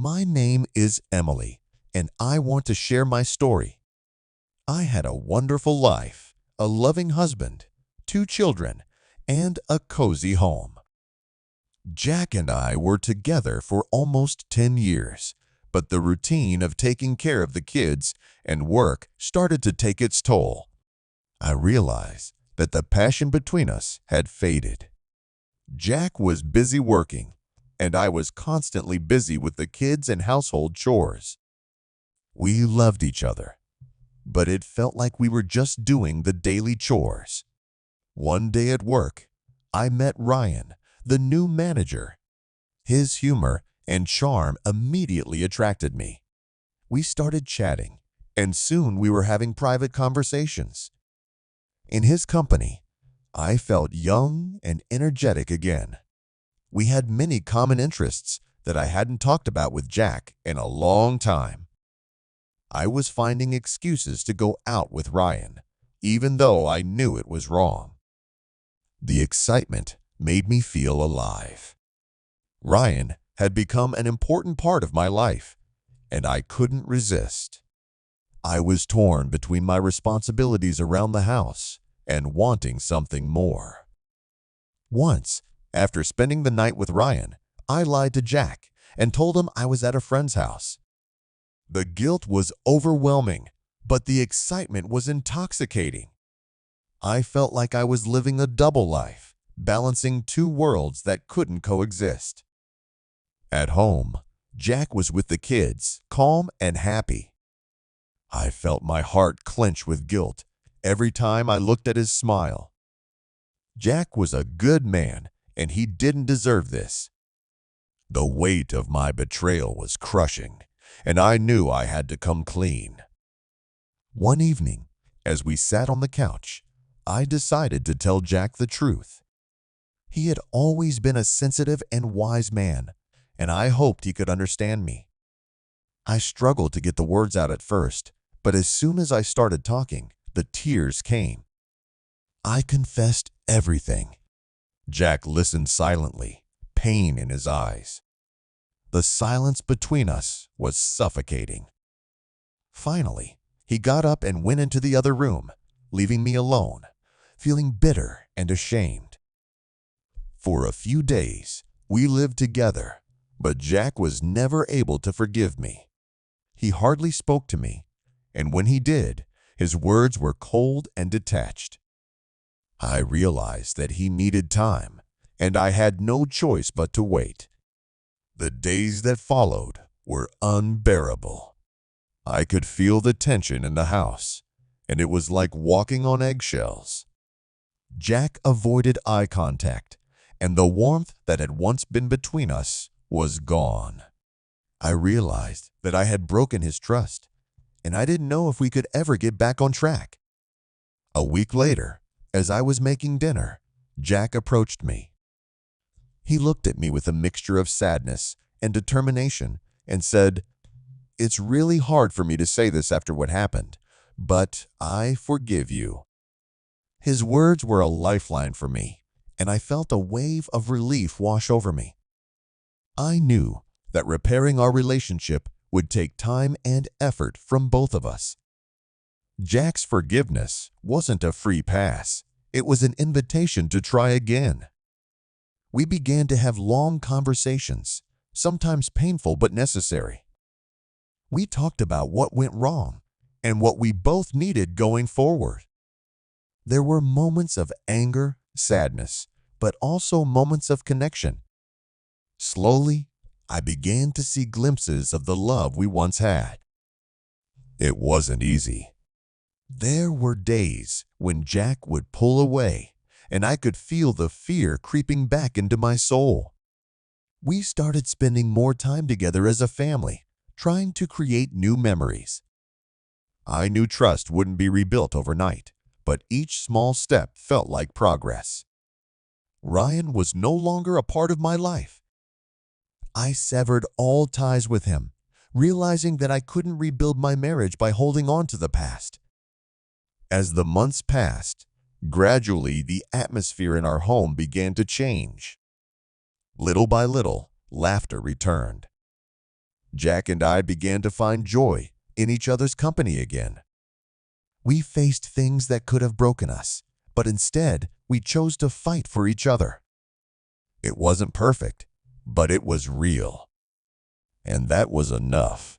My name is Emily, and I want to share my story. I had a wonderful life, a loving husband, 2 children, and a cozy home. Jack and I were together for almost 10 years, but the routine of taking care of the kids and work started to take its toll. I realized that the passion between us had faded. Jack was busy working, and I was constantly busy with the kids and household chores. We loved each other, but it felt like we were just doing the daily chores. One day at work, I met Ryan, the new manager. His humor and charm immediately attracted me. We started chatting, and soon we were having private conversations. In his company, I felt young and energetic again. We had many common interests that I hadn't talked about with Jack in a long time. I was finding excuses to go out with Ryan, even though I knew it was wrong. The excitement made me feel alive. Ryan had become an important part of my life, and I couldn't resist. I was torn between my responsibilities around the house and wanting something more. Once, after spending the night with Ryan, I lied to Jack and told him I was at a friend's house. The guilt was overwhelming, but the excitement was intoxicating. I felt like I was living a double life, balancing 2 worlds that couldn't coexist. At home, Jack was with the kids, calm and happy. I felt my heart clench with guilt every time I looked at his smile. Jack was a good man, and he didn't deserve this. The weight of my betrayal was crushing, and I knew I had to come clean. One evening, as we sat on the couch, I decided to tell Jack the truth. He had always been a sensitive and wise man, and I hoped he could understand me. I struggled to get the words out at first, but as soon as I started talking, the tears came. I confessed everything. Jack listened silently, pain in his eyes. The silence between us was suffocating. Finally, he got up and went into the other room, leaving me alone, feeling bitter and ashamed. For a few days, we lived together, but Jack was never able to forgive me. He hardly spoke to me, and when he did, his words were cold and detached. I realized that he needed time, and I had no choice but to wait. The days that followed were unbearable. I could feel the tension in the house, and it was like walking on eggshells. Jack avoided eye contact, and the warmth that had once been between us was gone. I realized that I had broken his trust, and I didn't know if we could ever get back on track. A week later, as I was making dinner, Jack approached me. He looked at me with a mixture of sadness and determination and said, "It's really hard for me to say this after what happened, but I forgive you." His words were a lifeline for me, and I felt a wave of relief wash over me. I knew that repairing our relationship would take time and effort from both of us. Jack's forgiveness wasn't a free pass. It was an invitation to try again. We began to have long conversations, sometimes painful but necessary. We talked about what went wrong and what we both needed going forward. There were moments of anger, sadness, but also moments of connection. Slowly, I began to see glimpses of the love we once had. It wasn't easy. There were days when Jack would pull away, and I could feel the fear creeping back into my soul. We started spending more time together as a family, trying to create new memories. I knew trust wouldn't be rebuilt overnight, but each small step felt like progress. Ryan was no longer a part of my life. I severed all ties with him, realizing that I couldn't rebuild my marriage by holding on to the past. As the months passed, gradually the atmosphere in our home began to change. Little by little, laughter returned. Jack and I began to find joy in each other's company again. We faced things that could have broken us, but instead we chose to fight for each other. It wasn't perfect, but it was real. And that was enough.